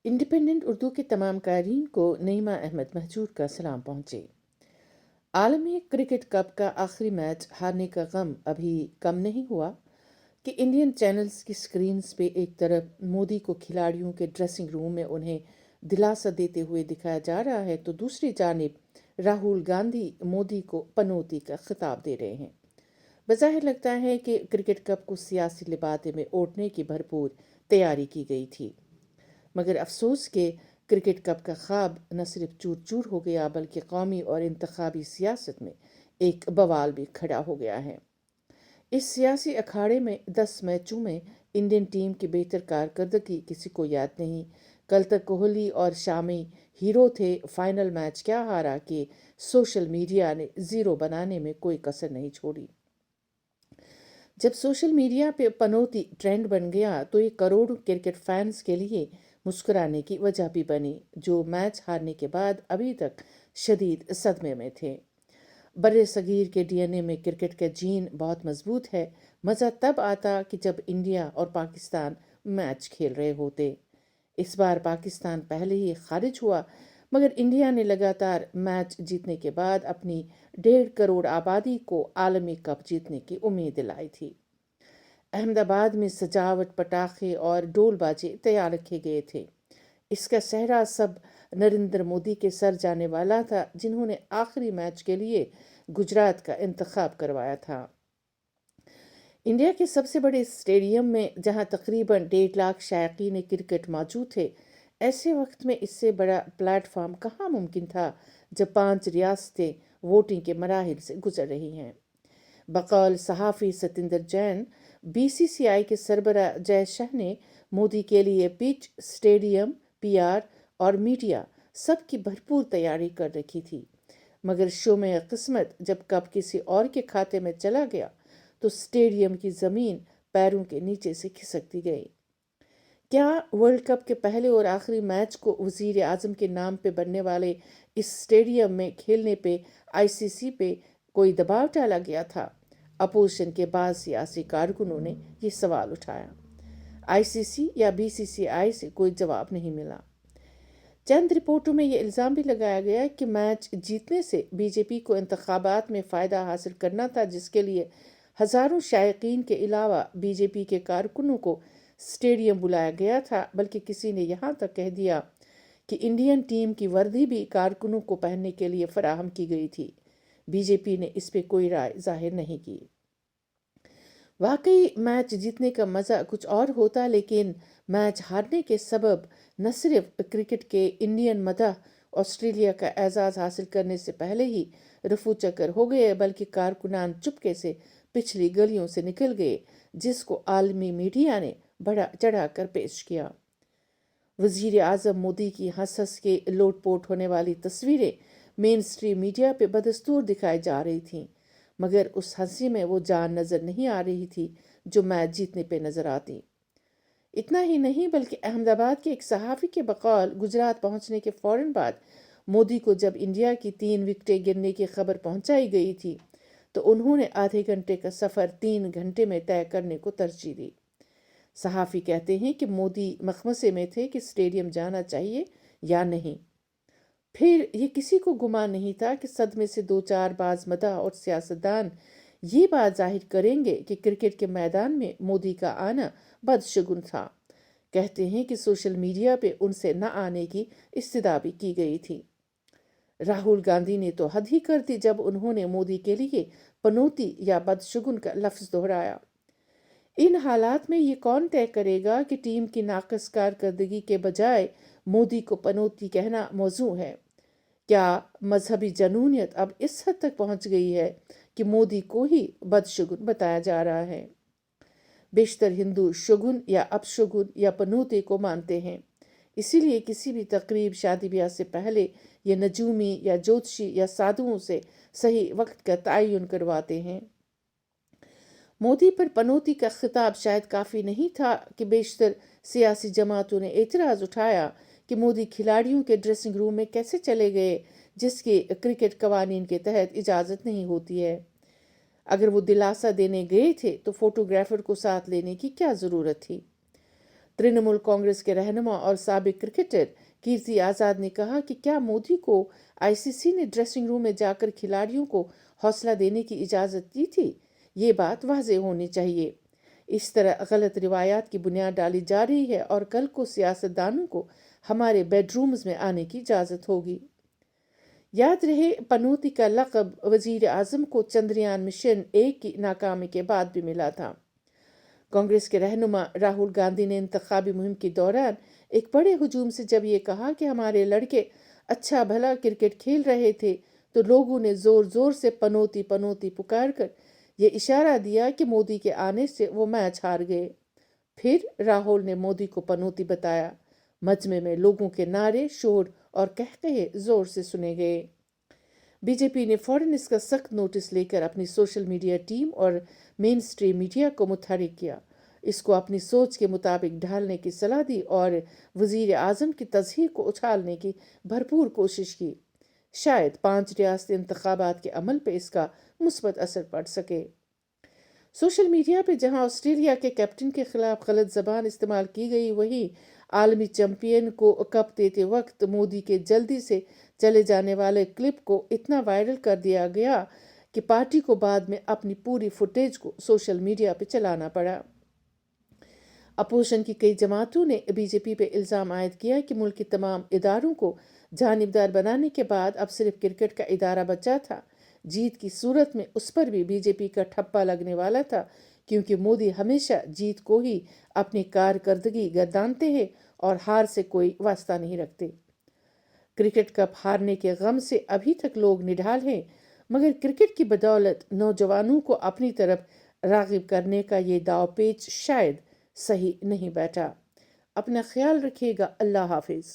Independent Urdu के तमाम क़ारीन को नईमा अहमद महजूर का सलाम पहुँचे। आलमी क्रिकेट कप का आखिरी मैच हारने का गम अभी कम नहीं हुआ कि इंडियन चैनल्स की स्क्रीन्स पे एक तरफ मोदी को खिलाड़ियों के ड्रेसिंग रूम में उन्हें दिलासा देते हुए दिखाया जा रहा है, तो दूसरी जानिब राहुल गांधी मोदी को पनौती का खिताब दे रहे हैं। बज़ाहिर लगता है कि क्रिकेट कप को सियासी लिबाते में ओढ़ने की भरपूर तैयारी की गई थी, मगर अफसोस के क्रिकेट कप का ख्वाब न सिर्फ चूर चूर हो गया बल्कि कौमी और इंतखाबी सियासत में एक बवाल भी खड़ा हो गया है। इस सियासी अखाड़े में 10 मैचों में इंडियन टीम की बेहतर कारकर्दगी किसी को याद नहीं। कल तक कोहली और शामी हीरो थे, फाइनल मैच क्या हारा कि सोशल मीडिया ने ज़ीरो बनाने में कोई कसर नहीं छोड़ी। जब सोशल मीडिया पे पनौती ट्रेंड बन गया तो ये करोड़ों क्रिकेट फैंस के लिए मुस्कुराने की वजह भी बनी, जो मैच हारने के बाद अभी तक शदीद सदमे में थे। बर्रे सगीर के डीएनए में क्रिकेट का जीन बहुत मजबूत है। मज़ा तब आता कि जब इंडिया और पाकिस्तान मैच खेल रहे होते। इस बार पाकिस्तान पहले ही खारिज हुआ, मगर इंडिया ने लगातार मैच जीतने के बाद अपनी 1.5 करोड़ आबादी को आलमी कप जीतने की उम्मीद दिलाई थी। अहमदाबाद में सजावट, पटाखे और ढोल बाजे तैयार रखे गए थे। इसका सेहरा सब नरेंद्र मोदी के सर जाने वाला था, जिन्होंने आखिरी मैच के लिए गुजरात का इंतखाब करवाया था। इंडिया के सबसे बड़े स्टेडियम में जहां तकरीबन 1.5 लाख शायकीन क्रिकेट मौजूद थे, ऐसे वक्त में इससे बड़ा प्लेटफॉर्म कहाँ मुमकिन था जब 5 रियासतें वोटिंग के मराहिल से गुजर रही हैं। बकौल सहाफ़ी सतिंदर जैन, बीसीसीआई के सरबरा जय शाह ने मोदी के लिए पिच, स्टेडियम, पीआर और मीडिया सब की भरपूर तैयारी कर रखी थी, मगर शो में किस्मत जब कप किसी और के खाते में चला गया तो स्टेडियम की ज़मीन पैरों के नीचे से खिसकती गई। क्या वर्ल्ड कप के पहले और आखिरी मैच को वज़ीर आज़म के नाम पे बनने वाले इस स्टेडियम में खेलने पे आईसीसी पे कोई दबाव डाला गया था? अपोजिशन के बाद सियासी कारकुनों ने ये सवाल उठाया। आईसीसी या बीसीसीआई से कोई जवाब नहीं मिला। चंद रिपोर्टों में ये इल्ज़ाम भी लगाया गया कि मैच जीतने से बीजेपी को इंतखाबात में फ़ायदा हासिल करना था, जिसके लिए हज़ारों शायकीन के अलावा बीजेपी के कारकुनों को स्टेडियम बुलाया गया था, बल्कि किसी ने यहाँ तक कह दिया कि इंडियन टीम की वर्दी भी कारकुनों को पहनने के लिए फराहम की गई थी। बीजेपी ने इस पर कोई राय जाहिर नहीं की। वाकई मैच जीतने का मज़ा कुछ और होता, लेकिन मैच हारने के सबब न सिर्फ क्रिकेट के इंडियन मदह ऑस्ट्रेलिया का एजाज़ हासिल करने से पहले ही रफू चक्कर हो गए, बल्कि कारकुनान चुपके से पिछली गलियों से निकल गए, जिसको आलमी मीडिया ने बड़ा चढ़ा कर पेश किया। वज़ीर आज़म मोदी की हंस हंस के लोटपोट होने वाली तस्वीरें मेन स्ट्रीम मीडिया पे बदस्तूर दिखाई जा रही थीं, मगर उस हंसी में वो जान नज़र नहीं आ रही थी जो मैच जीतने पे नज़र आती। इतना ही नहीं, बल्कि अहमदाबाद के एक सहाफ़ी के बकौल गुजरात पहुंचने के फ़ौरन बाद मोदी को जब इंडिया की 3 विकेटें गिरने की खबर पहुंचाई गई थी, तो उन्होंने आधे घंटे का सफ़र 3 घंटे में तय करने को तरजीह दी। सहाफ़ी कहते हैं कि मोदी मखमसे में थे कि स्टेडियम जाना चाहिए या नहीं। फिर ये किसी को गुमान नहीं था कि सदमे से 2-4 बाज मदाह और सियासतदान ये बात जाहिर करेंगे कि क्रिकेट के मैदान में मोदी का आना बदशगुन था। कहते हैं कि सोशल मीडिया पे उनसे न आने की इस्तदा भी की गई थी। राहुल गांधी ने तो हद ही कर दी जब उन्होंने मोदी के लिए पनौती या बदशगुन का लफ्ज़ दोहराया। इन हालात में ये कौन तय करेगा कि टीम की नाक़िस कारकर्दगी के बजाय मोदी को पनौती कहना मौजू है? क्या मजहबी जनूनियत अब इस हद तक पहुंच गई है कि मोदी को ही बदशगुन बताया जा रहा है? बेशतर हिंदू शगुन या अपशगुन या पनौते को मानते हैं, इसीलिए किसी भी तकरीब, शादी ब्याह से पहले ये नजूमी या ज्योतिषी या साधुओं से सही वक्त का तयन करवाते हैं। मोदी पर पनौती का खिताब शायद काफ़ी नहीं था कि बेशतर सियासी जमातों ने एतराज़ उठाया कि मोदी खिलाड़ियों के ड्रेसिंग रूम में कैसे चले गए, जिसकी क्रिकेट कवानीन के तहत इजाज़त नहीं होती है। अगर वो दिलासा देने गए थे तो फोटोग्राफर को साथ लेने की क्या ज़रूरत थी? तृणमूल कांग्रेस के रहनुमा और साबिक क्रिकेटर कीर्ति आज़ाद ने कहा कि क्या मोदी को आईसीसी ने ड्रेसिंग रूम में जाकर खिलाड़ियों को हौसला देने की इजाज़त दी थी? ये बात वाज़ेह होनी चाहिए। इस तरह गलत रिवायात की बुनियाद डाली जा रही है और कल को सियासतदानों को हमारे बेडरूम्स में आने की इजाज़त होगी। याद रहे, पनौती का लक़ब वज़ीर आज़म को चंद्रयान मिशन 1 की नाकामी के बाद भी मिला था। कांग्रेस के रहनुमा राहुल गांधी ने इंतखाबी मुहिम के दौरान एक बड़े हुजूम से जब ये कहा कि हमारे लड़के अच्छा भला क्रिकेट खेल रहे थे, तो लोगों ने ज़ोर ज़ोर से पनौती पनौती पुकार कर ये इशारा दिया कि मोदी के आने से वो मैच हार गए। फिर राहुल ने मोदी को पनौती बताया। मजमे में लोगों के नारे, शोर और कहकहे जोर से सुने गए। बीजेपी ने फौरन इसका सख्त नोटिस लेकर अपनी सोशल मीडिया टीम और मेन स्ट्रीम मीडिया को मुतहरिक किया, इसको अपनी सोच के मुताबिक ढालने की सलाह दी और वज़ीर आज़म की तज़हीर को उछालने की भरपूर कोशिश की। शायद 5 रियासती इंतखाबात के अमल पर इसका मुस्बत असर पड़ सके। सोशल मीडिया पे जहां ऑस्ट्रेलिया के कैप्टन के खिलाफ गलत ज़बान इस्तेमाल की गई, वहीं आलमी चैंपियन को कप देते वक्त मोदी के जल्दी से चले जाने वाले क्लिप को इतना वायरल कर दिया गया कि पार्टी को बाद में अपनी पूरी फुटेज को सोशल मीडिया पे चलाना पड़ा। अपोजिशन की कई जमातों ने बीजेपी पे इल्ज़ाम आयद किया कि मुल्क के तमाम इदारों को जानिबदार बनाने के बाद अब सिर्फ क्रिकेट का इदारा बचा था। जीत की सूरत में उस पर भी बीजेपी का ठप्पा लगने वाला था, क्योंकि मोदी हमेशा जीत को ही अपनी कारकर्दगी गर्दानते हैं और हार से कोई वास्ता नहीं रखते। क्रिकेट कप हारने के गम से अभी तक लोग निढाल हैं, मगर क्रिकेट की बदौलत नौजवानों को अपनी तरफ राग़िब करने का ये दावपेच शायद सही नहीं बैठा। अपना ख्याल रखिएगा। अल्लाह हाफिज़।